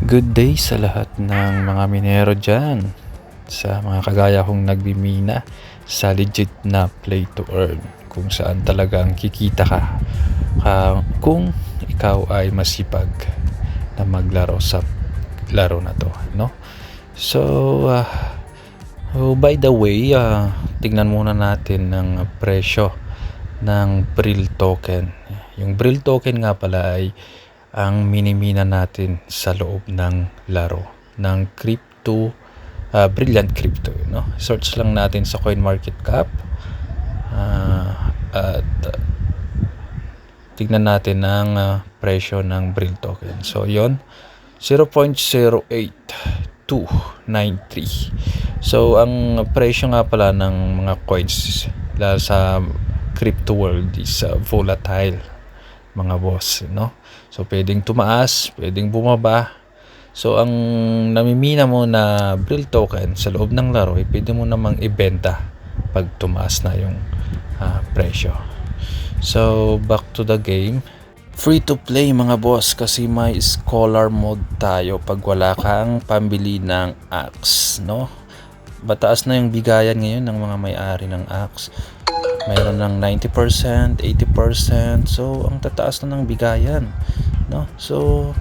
Good day sa lahat ng mga minero dyan. Sa mga kagaya kong nagbimina sa legit na play to earn. Kung saan talagang kikita ka kung ikaw ay masipag na maglaro sa laro na to. No? So, by the way, tignan muna natin ng presyo ng Brill token. Yung Brill token nga pala ay ang minimina natin sa loob ng laro ng crypto, Brilliant Crypto, no? Search lang natin sa CoinMarketCap at tignan natin ang presyo ng Brill token. So yon 0.0823. So ang presyo nga pala ng mga coins lalo sa crypto world is volatile, mga boss, no? So pwedeng tumaas, pwedeng bumaba. So ang namimina mo na Brill token sa loob ng laro ay pwede mo namang ibenta pag tumaas na yung presyo. So back to the game. Free to play, mga boss, kasi may scholar mode tayo pag wala kang pambili ng axe, no? Bataas na yung bigayan ngayon ng mga may-ari ng axe. Mayroon ng 90%, 80%. So, ang tataas na ng bigayan, no? So,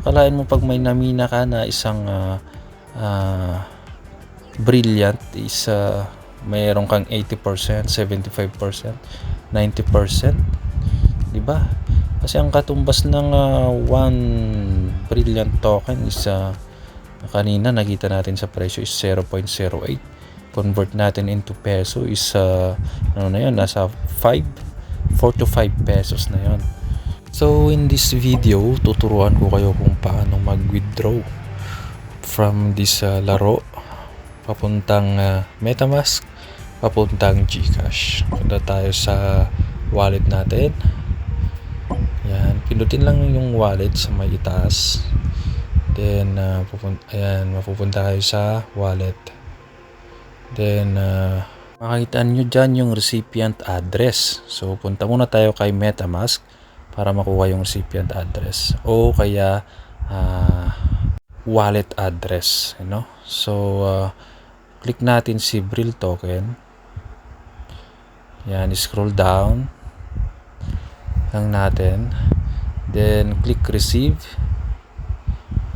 kalain mo pag may namina ka na isang brilliant is mayroon kang 80%, 75%, 90%. Di ba? Kasi ang katumbas ng one brilliant token is kanina nakita natin sa presyo is 0.08. Convert natin into peso is ano na yun, nasa 4 to 5 pesos na yun. So in this video, tuturuan ko kayo kung paano mag-withdraw from this laro papuntang MetaMask, papuntang GCash. Punta tayo sa wallet natin. Yan, pindutin lang yung wallet sa may itaas. Then mapupunta kayo sa wallet. Then makikita nyo dyan yung recipient address. So punta muna tayo kay MetaMask para makuha yung recipient address o kaya wallet address, you know? So click natin si Brill token. Yan, scroll down lang natin. Then click receive.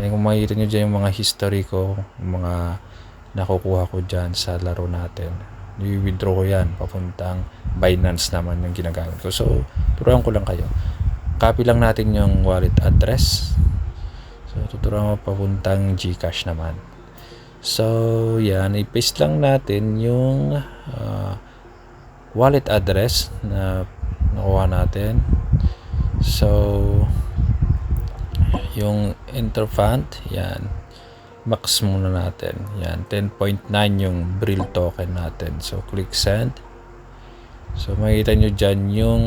Yan, kung makikita nyo dyan yung mga history ko, yung mga nakukuha ko dyan sa laro natin. I-withdraw ko yan papuntang Binance naman yung ginagamit ko. So turuan ko lang kayo. Copy lang natin yung wallet address. So tuturuan ko papuntang GCash naman. So yan, i-paste lang natin yung wallet address na nakuha natin. So yung interfund, yan, max muna natin. Yan, 10.9 yung Brill token natin. So click send. So makikita nyo dyan yung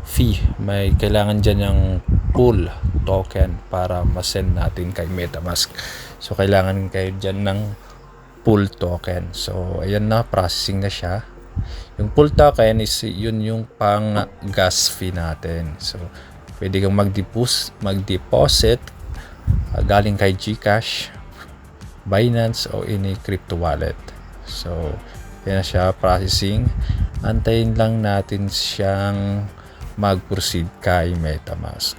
fee. May kailangan dyan yung pool token para ma-send natin kay MetaMask. So kailangan kayo dyan ng pool token. So ayan na, processing na siya. Yung pool token is yun yung pang gas fee natin. So pwede kang mag-deposit galing kay GCash, Binance o any crypto wallet. So yan na siya, processing. Antayin lang natin siyang mag-proceed kay MetaMask.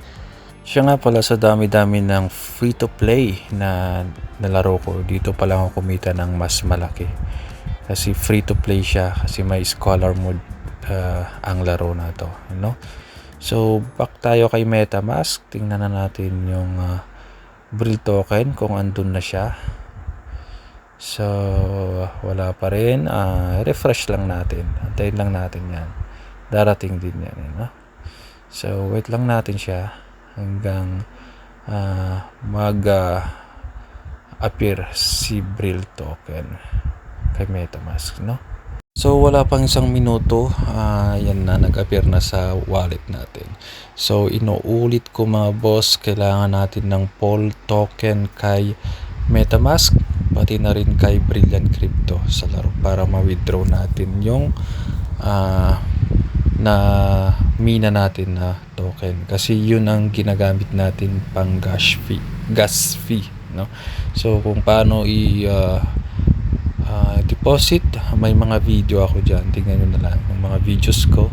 Siya nga pala, sa dami-dami ng free to play na nalaro ko, dito pa lang ako kumita ng mas malaki. Kasi free to play siya, kasi may scholar mode ang laro na to, you know? So back tayo kay MetaMask. Tingnan na natin yung Brill token kung andun na siya. So wala pa rin. Refresh lang natin. Antayin lang natin yan. Darating din yan, no? So wait lang natin siya hanggang mag-appear si Brill token kay MetaMask, no? So wala pang isang minuto, yan na, nag-appear na sa wallet natin. So inuulit ko, mga boss, kailangan natin ng pool token kay MetaMask, pati na rin kay Brilliant Crypto sa laro para ma-withdraw natin yung na mina natin na token, kasi yun ang ginagamit natin pang gas fee. gas fee, no? So kung paano deposit, may mga video ako dyan, tingnan nyo na lang yung mga videos ko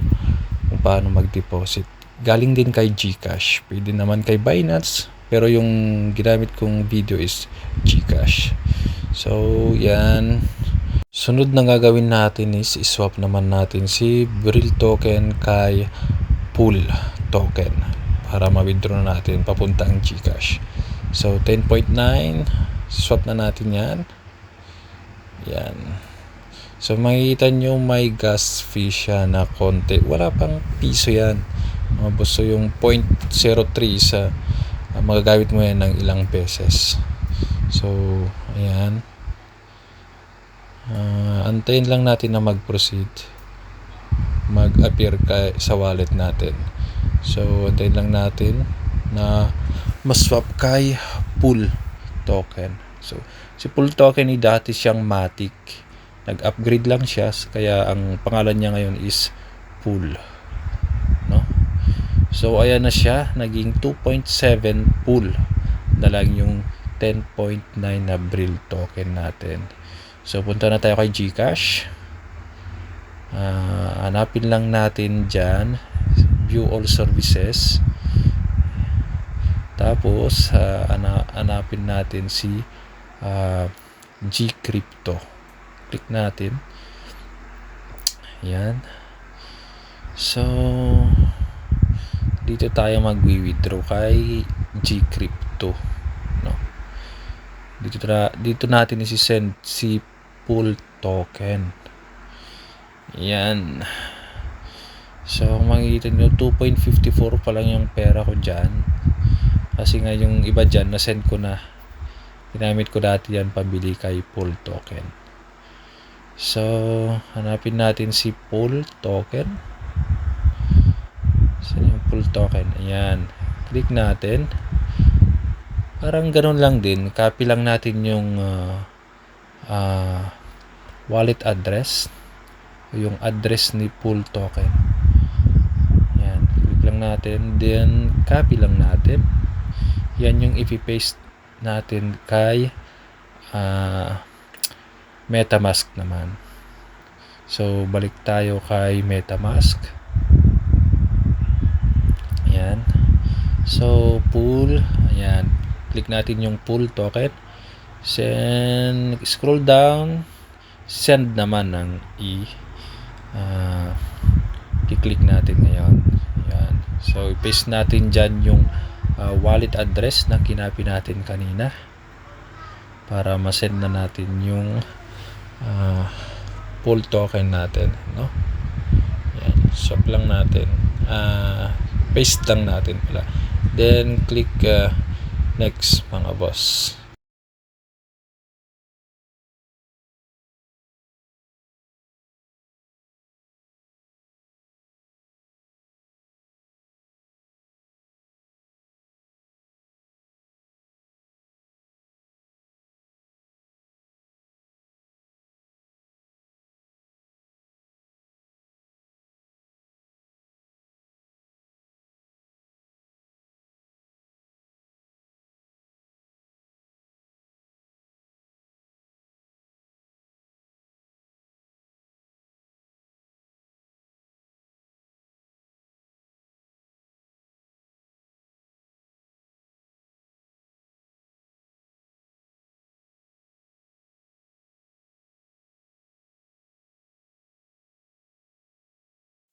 kung paano mag-deposit. Galing din kay GCash, pwede naman kay Binance, pero yung ginamit kong video is GCash. So yan, sunod na gagawin natin is swap naman natin si Bril token kay Pool token para ma-withdraw na natin papunta ang GCash. So 10.9, swap na natin yan. So makikita nyo may gas fee siya na konti, wala pang piso yan mga boss. So yung 0.03 sa magagamit mo yan ng ilang beses. So ayan, antayin lang natin na mag-proceed, mag-appear sa wallet natin. So antayin lang natin na mas-swap kay Pool token. So si Pool token ni dati siyang Matic, nag-upgrade lang siya kaya ang pangalan niya ngayon is Pool, no? So ayan na siya, naging 2.7 Pool na lang yung 10.9 na Bril token natin. So punta na tayo kay GCash. Hanapin lang natin dyan view all services, tapos hanapin natin si Gcrypto, click natin. Yan. So dito tayo mag-withdraw kay Gcrypto, no? Dito natin isi-send si Pool token. Yan. So makikita nyo 2.54 pa lang yung pera ko dyan, kasi nga yung iba dyan na-send ko na, ginamit ko dati yan pambili kay Pool token. So hanapin natin si Pool token. Saan yung Pool token? Ayan, click natin. Parang ganun lang din, copy lang natin yung wallet address, yung address ni Pool token. Yan, click lang natin, then copy lang natin. Yan yung ipi-paste natin kay MetaMask naman. So balik tayo kay MetaMask. Ayan, so Pool, ayan, click natin yung Pool token, then scroll down, send naman ng i-click natin ngayon. Ayan, so i-paste natin dyan yung wallet address na kinapi natin kanina para ma-send na natin yung Pool token natin, no? Ayan, swap lang natin, paste lang natin pala, then click next mga boss.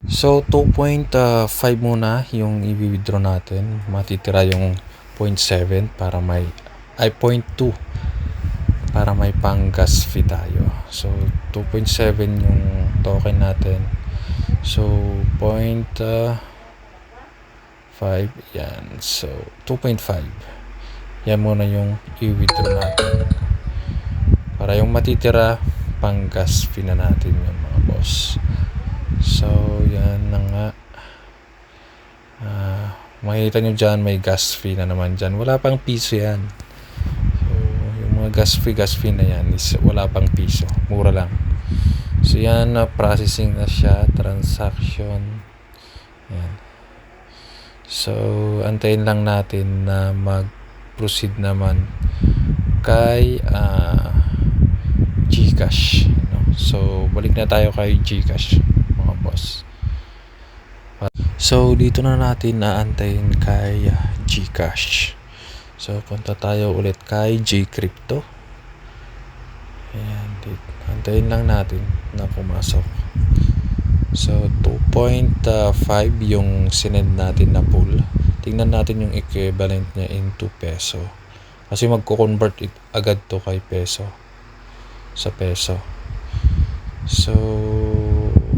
So 2.5 muna yung i-withdraw natin, matitira yung 0.7 para may 0.2 para may pang gas fee tayo. So 2.7 yung token natin, so 0.5, yan, so 2.5 yan muna yung i-withdraw natin para yung matitira pang gas fee na natin yung mga boss. So yan na nga, makikita nyo dyan may gas fee na naman dyan, wala pang piso yan. So yung mga gas fee na yan is wala pang piso, mura lang. So yan, processing na siya, transaction. Yan. So antayin lang natin na proceed naman kay GCash, no? So balik na tayo kay GCash, mga boss. So dito na natin naantayin kay GCash. So punta tayo ulit kay GCrypto. Ayan, antayin lang natin na pumasok. So 2.5 yung sinend natin na pool. Tingnan natin yung equivalent niya into peso. Kasi magko-convert agad to kay peso. Sa peso. So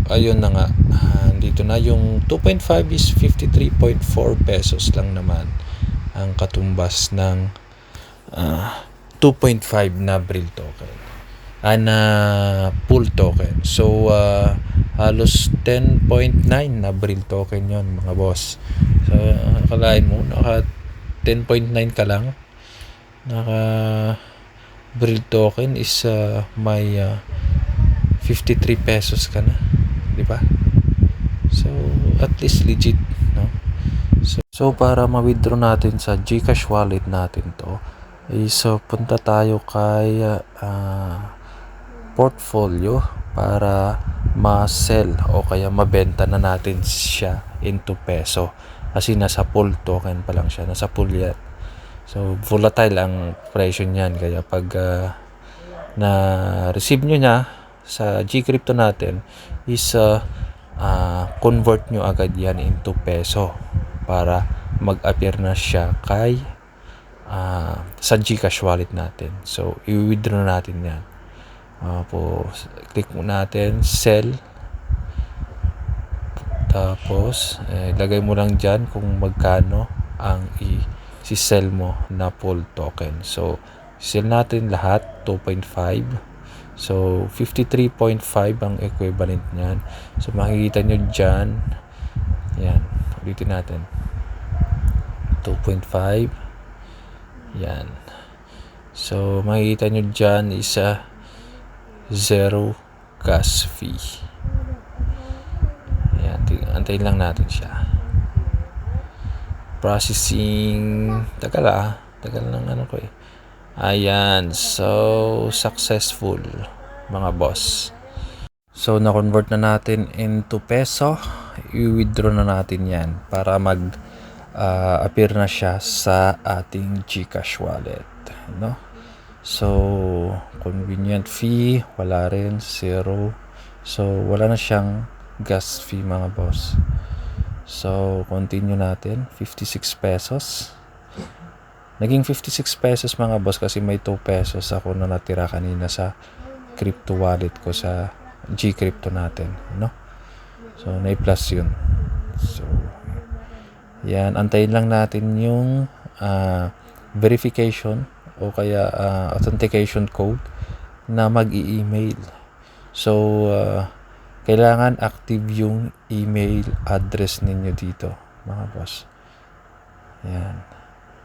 ayun na nga. Dito na yung 2.5 is 53.4 pesos lang naman ang katumbas ng 2.5 na Bril token. Na pool token. So halos 10.9 na Bril token yon, mga boss. So akalain mo naka 10.9 ka lang, naka Bril token is may 53 pesos ka na, di ba? So at least legit, no? So para ma-withdraw natin sa GCash wallet natin to is punta tayo kay portfolio para ma-sell o kaya mabenta na natin siya into peso, kasi nasa pool token pa lang siya, nasa pool yan. So volatile ang presyo niyan, kaya pag na-receive nyo niya sa GCrypto natin is convert nyo agad yan into peso para mag-appear na siya kay sa GCash wallet natin. So i-withdraw natin yan. Tapos click mo natin sell, tapos lagay mo lang dyan kung magkano ang i-sell mo na pool token. So sell natin lahat 2.5. So 53.5 ang equivalent niyan. So makikita nyo dyan, yan, ulitin natin, 2.5, yan. So makikita nyo dyan is zero gas fee. Yan, antayin lang natin siya. Processing, tagal ng ano ko eh. Ayan, so successful, mga boss. So na-convert na natin into peso. I-withdraw na natin yan para mag-appear na siya sa ating GCash wallet, no? So convenient fee, wala rin, zero. So wala na siyang gas fee, mga boss. So continue natin, 56 pesos. Naging 56 pesos, mga boss, kasi may 2 pesos ako na natira kanina sa crypto wallet ko sa GCrypto natin, no? So na-plus yun. So yan, antayin lang natin yung verification o kaya authentication code na mag-i-email. So kailangan active yung email address ninyo dito, mga boss. Yan.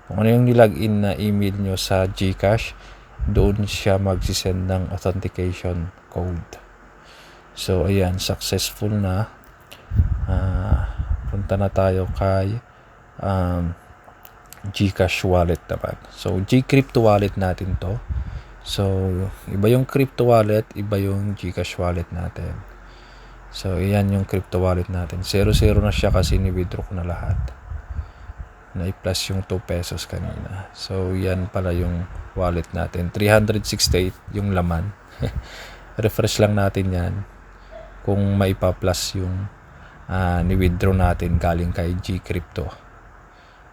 Kung ano yung nilagin na email nyo sa GCash, doon siya magsisend ng authentication code. So ayan, successful na. Punta na tayo kay GCash wallet naman. So GCrypto wallet natin to. So iba yung crypto wallet, iba yung GCash wallet natin. So ayan yung crypto wallet natin. 0-0 na siya kasi ni-withdraw ko na lahat. Na-plus yung 2 pesos kanina. So yan pala yung wallet natin. 368 yung laman. Refresh lang natin yan kung maipa-plus yung ni-withdraw natin galing kay GCrypto.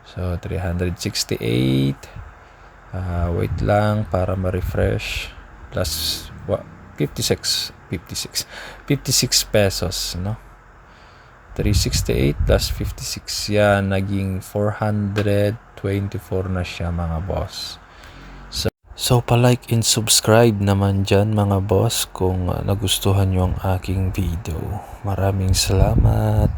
So 368. Wait lang para ma-refresh. Plus 56 pesos, no? 368 plus 56, yan, naging 424 na siya, mga boss. So pa-like and subscribe naman dyan, mga boss, kung nagustuhan nyo ang aking video. Maraming salamat.